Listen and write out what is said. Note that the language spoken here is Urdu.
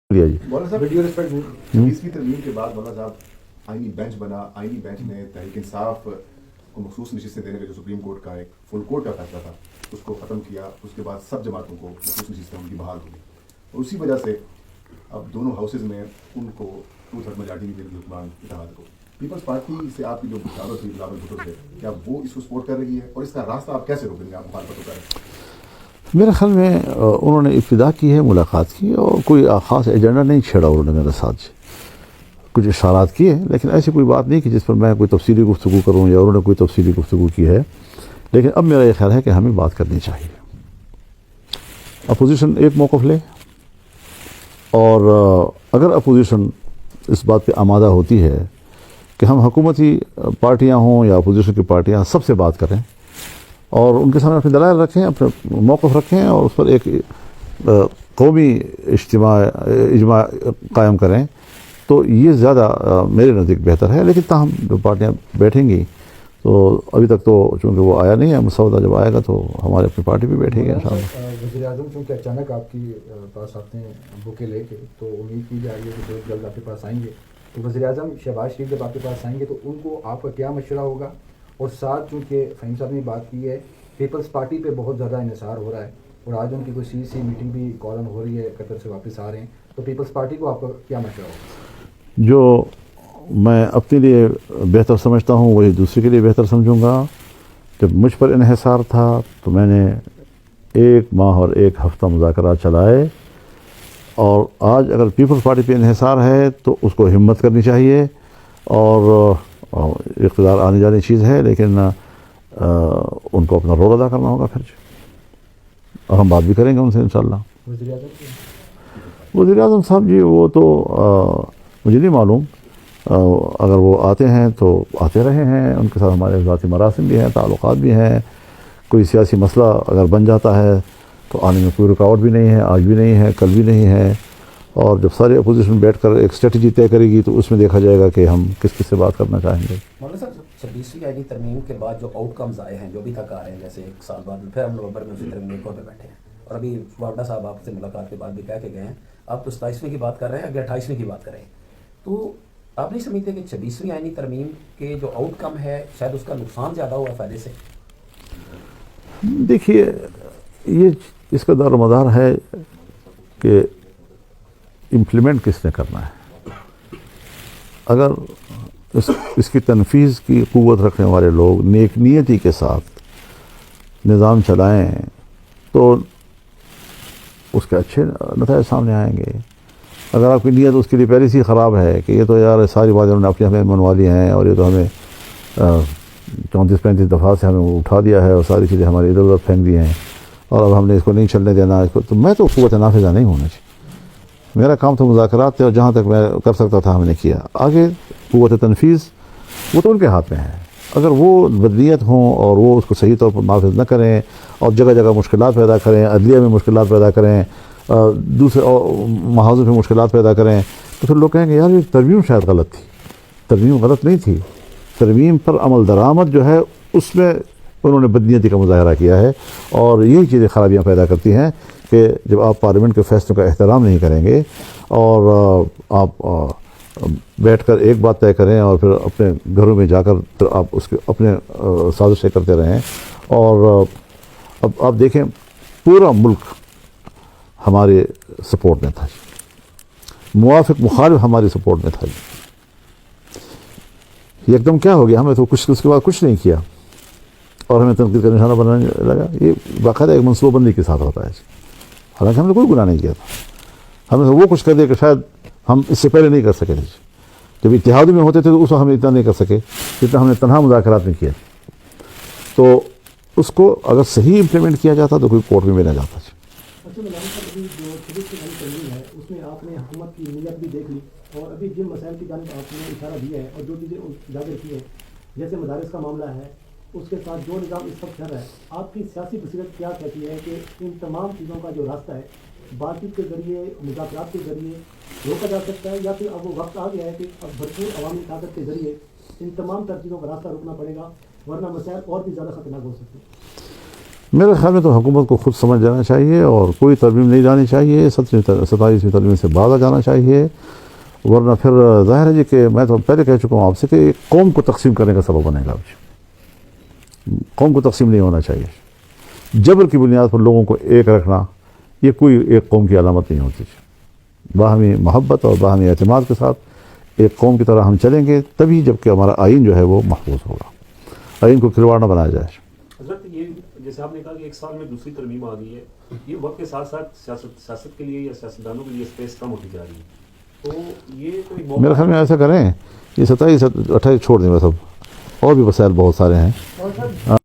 جی مولانا صاحب ویڈیو ریسپیکٹ 20ویں ترمیم کے بعد مولانا صاحب آئینی بینچ بنا. آئینی بینچ نے تحریک انصاف کو مخصوص نشستیں دینے کا جو سپریم کورٹ کا ایک فل کورٹ کا فیصلہ تھا اس کو ختم کیا. اس کے بعد سب جماعتوں کو مخصوص نشستیں ان کی بحال ہوئی اور اسی وجہ سے اب دونوں ہاؤسز میں ان کو 2/3 میجارٹی ملی حکمران اتحاد کو. پیپلز پارٹی سے آپ کی جو بشارت ہوئی بلاول بھٹو سے, کیا وہ اس کو سپورٹ کر رہی ہے اور اس کا راستہ آپ کیسے روکیں گے؟ آپ مخالفت کر رہے ہیں. میرے خیال میں انہوں نے ابتدا کی ہے ملاقات کی اور کوئی خاص ایجنڈا نہیں چھیڑا انہوں نے میرے ساتھ. کچھ اشارات کیے لیکن ایسی کوئی بات نہیں کہ جس پر میں کوئی تفصیلی گفتگو کروں یا انہوں نے کوئی تفصیلی گفتگو کی ہے. لیکن اب میرا یہ خیال ہے کہ ہمیں بات کرنی چاہیے. اپوزیشن ایک موقف لے اور اگر اپوزیشن اس بات پہ آمادہ ہوتی ہے کہ ہم حکومتی پارٹیاں ہوں یا اپوزیشن کی پارٹیاں سب سے بات کریں اور ان کے سامنے اپنے دلائل رکھیں, اپنے موقف رکھیں اور اس پر ایک قومی اجماع قائم کریں, تو یہ زیادہ میرے نزدیک بہتر ہے. لیکن تاہم جو پارٹیاں بیٹھیں گی تو ابھی تک تو چونکہ وہ آیا نہیں ہے مسودہ, جب آئے گا تو ہمارے اپنی پارٹی بھی بیٹھے گی انشاءاللہ. وزیر اعظم چونکہ اچانک آپ کی پاس آتے ہیں بکے لے کے, تو امید کی جا رہی ہے کہ بہت جلد آپ کے پاس آئیں گے. تو وزیر اعظم شہباز شریف جب آپ کے پاس آئیں گے تو ان کو آپ کا کیا مشورہ ہوگا؟ اور ساتھ چونکہ فہیم صاحب نے بات کی ہے پیپلز پارٹی پہ بہت زیادہ انحصار ہو رہا ہے اور آج ان کی کوئی سی میٹنگ بھی کالن ہو رہی ہے, قطر سے واپس آ رہے ہیں, تو پیپلز پارٹی کو آپ کا کیا مشورہ ہوگا؟ جو میں اپنے لیے بہتر سمجھتا ہوں وہی دوسرے کے لیے بہتر سمجھوں گا. جب مجھ پر انحصار تھا تو میں نے 1 ماہ اور 1 ہفتہ مذاکرات چلائے, اور آج اگر پیپلز پارٹی پہ انحصار ہے تو اس کو ہمت کرنی چاہیے. اور اقتدار آنے جانے چیز ہے, لیکن ان کو اپنا رول ادا کرنا ہوگا پھر, اور ہم بات بھی کریں گے ان سے انشاءاللہ. وزیر اعظم صاحب جی وہ تو مجھے نہیں معلوم, اگر وہ آتے ہیں تو آتے رہے ہیں, ان کے ساتھ ہمارے ذاتی مراسم بھی ہیں, تعلقات بھی ہیں. کوئی سیاسی مسئلہ اگر بن جاتا ہے تو آنے میں کوئی رکاوٹ بھی نہیں ہے, آج بھی نہیں ہے, کل بھی نہیں ہے. اور جب سارے اپوزیشن بیٹھ کر ایک اسٹریٹجی طے کرے گی تو اس میں دیکھا جائے گا کہ ہم کس کس سے بات کرنا چاہیں گے. مولانا صاحب 26ویں آئینی ترمیم کے بعد جو آؤٹ کمز آئے ہیں جو ابھی تک آ رہے ہیں, جیسے 1 سال بعد پھر ہم نومبر میں اسی ترمیم پہ بیٹھے ہیں, اور ابھی وارڈا صاحب آپ سے ملاقات کے بعد بھی کہہ کے گئے ہیں آپ تو 27ویں کی بات کر رہے ہیں, اگر 28ویں کی بات کریں تو آپ نہیں سمجھتے کہ 26ویں آئینی ترمیم کے جو آؤٹ کم ہے شاید اس کا نقصان زیادہ ہوا فائدے سے؟ دیکھیے یہ اس کا دار و مدار ہے کہ امپلیمنٹ کس نے کرنا ہے. اگر اس کی تنفیذ کی قوت رکھنے والے لوگ نیک نیتی کے ساتھ نظام چلائیں تو اس کے اچھے نتائج سامنے آئیں گے. اگر آپ کی نیت اس کے لیے پہلے سے خراب ہے کہ یہ تو یار ساری باتیں انہوں نے اپنے ہمیں منوا لی ہیں اور یہ تو ہمیں 34-35 دفعہ سے ہمیں اٹھا دیا ہے اور ساری چیزیں ہماری ادھر ادھر پھینک دی ہیں اور اب ہم نے اس کو نہیں چلنے دینا, اس کو, تو میں تو قوت نافذہ نہیں ہونا چاہیے. میرا کام تو مذاکرات تھے اور جہاں تک میں کر سکتا تھا ہم نے کیا. آگے قوت تنفیذ وہ تو ان کے ہاتھ میں ہے. اگر وہ بدنیت ہوں اور وہ اس کو صحیح طور پر نافذ نہ کریں اور جگہ جگہ مشکلات پیدا کریں, عدلیہ میں مشکلات پیدا کریں, دوسرے محاذوں میں مشکلات پیدا کریں, تو پھر لوگ کہیں گے یار یہ ترمیم شاید غلط تھی. ترمیم غلط نہیں تھی, ترمیم پر عمل درآمد جو ہے اس میں انہوں نے بدنیتی کا مظاہرہ کیا ہے, اور یہی چیزیں خرابیاں پیدا کرتی ہیں کہ جب آپ پارلیمنٹ کے فیصلوں کا احترام نہیں کریں گے اور آپ بیٹھ کر ایک بات طے کریں اور پھر اپنے گھروں میں جا کر پھر آپ اس کے اپنے سازشیں کرتے رہیں. اور اب آپ دیکھیں پورا ملک ہمارے سپورٹ میں تھا, موافق مخالف ہماری سپورٹ میں تھا. یہ ایک دم کیا ہو گیا, ہمیں تو کچھ اس کے بعد کچھ نہیں کیا اور ہمیں تنقید کا نشانہ بنانے لگا. یہ باقاعدہ ایک منصوبہ بندی کے ساتھ ہوتا ہے, حالانکہ ہم نے کوئی گناہ نہیں کیا تھا. ہم نے وہ کچھ کر دیا کہ شاید ہم اس سے پہلے نہیں کر سکے تھے. جب اتحاد میں ہوتے تھے تو اس وقت ہم اتنا نہیں کر سکے جتنا ہم نے تنہا مذاکرات میں کیا. تو اس کو اگر صحیح امپلیمنٹ کیا جاتا تو کوئی کورٹ میں نہ جاتا. اچھا مولانا صاحب ابھی جو 26 ترمیم ہے اس میں آپ نے حکومت کی نیت بھی دیکھ لی اور ابھی جن مسائل کی جانب آپ نے اشارہ دیا ہے اور جو چیزیں اجاگر کی ہے جیسے مدارس کا معاملہ ہے, اس کے ساتھ جو نظام اس وقت چل رہا ہے, آپ کی سیاسی بصیرت کیا کہتی ہے کہ ان تمام چیزوں کا جو راستہ ہے بات چیت کے ذریعے مذاکرات کے ذریعے روکا جا سکتا ہے, یا پھر اب وہ وقت آ گیا ہے کہ اب بھرپور عوامی طاقت کے ذریعے ان تمام تر چیزوں کا راستہ روکنا پڑے گا ورنہ مسائل اور بھی زیادہ خطرناک ہو سکتے ہیں؟ میرے خیال میں تو حکومت کو خود سمجھ جانا چاہیے اور کوئی ترمیم نہیں جانی چاہیے، 27ویں ترمیم سے باز آ جانا چاہیے، ورنہ پھر ظاہر ہے جی کہ میں تو پہلے کہہ چکا ہوں آپ سے کہ ایک قوم کو تقسیم کرنے کا سبب بنے گا، قوم کو تقسیم نہیں ہونا چاہیے، جبر کی بنیاد پر لوگوں کو ایک رکھنا یہ کوئی ایک قوم کی علامت نہیں ہوتی، باہمی محبت اور باہمی اعتماد کے ساتھ ایک قوم کی طرح ہم چلیں گے، تبھی جب کہ ہمارا آئین جو ہے وہ محفوظ ہوگا، آئین کو کھلواڑ نہ بنایا جائے۔ حضرت یہ جیسے آپ نے کہا کہ ایک سال میں دوسری ترمیم آ گئی ہے، یہ وقت کے ساتھ ساتھ سیاست کے لیے یا سیاستدانوں کے لیے اسپیس کم ہوتی جا رہی ہے، تو یہ کوئی موقع میرے خیال میں ایسا کریں، یہ 27 28 چھوڑ دیں بس، اب اور بھی وسائل بہت سارے ہیں۔ اور سر